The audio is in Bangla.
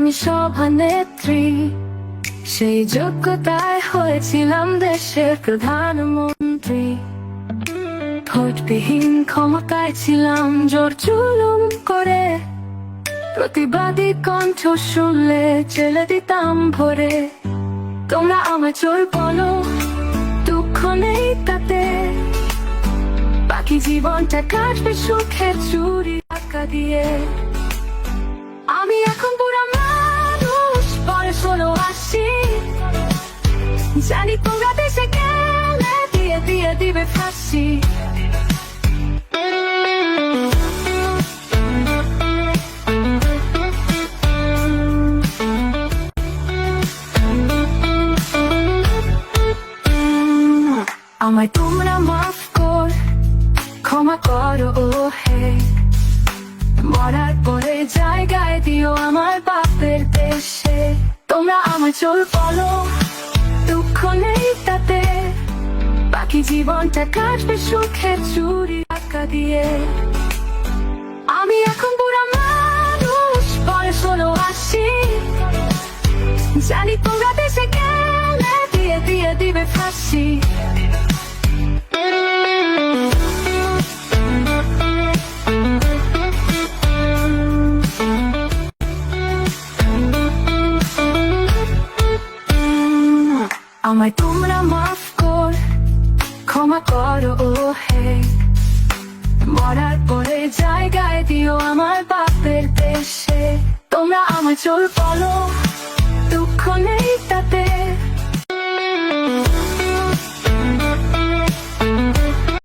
আমি সভানেত্রী, সেই যোগ্যতায় হয়েছিলাম দেশের প্রধানমন্ত্রী। ভোটবিহীন ক্ষমতায় ছিলাম জোর জুলুম করে, প্রতিবাদী কণ্ঠ শুনলে জেলে দিতাম ভরে। তোমরা আমায় চোর বলো, দুঃখ নেই তাতে, বাকি জীবনটা কাটবে সুখের চুরি টাকা দিয়ে। আমি এখন বুড়া মানুষ, বয়স হলো 80, জানি তোমরা দেশে গেলে দিয়ে দিয়ে দিবে ফাঁসি। আমায় তোমরা মাফ কর, ক্ষমা করো ও হে, মরার পরে জায়গায় দিও আমার বাপের দেশে। তোমরা আমায় চোর বলো, দুঃখ নেই তাতে, বাকি জীবনটা কাটবে সুখের চুরি টাকা দিয়ে। আমি এখন বুড়া মানুষ, বয়স হলো 80, জানি তোমরা দেশে গেলে দিয়ে দিয়ে দিবে ফাঁসি। আমায় তোমরা মাফ কর, ক্ষমা করো ও হে, মরার পরে জায়গায় দিও আমার বাপের দেশে। তোমরা আমায় চোর বলো,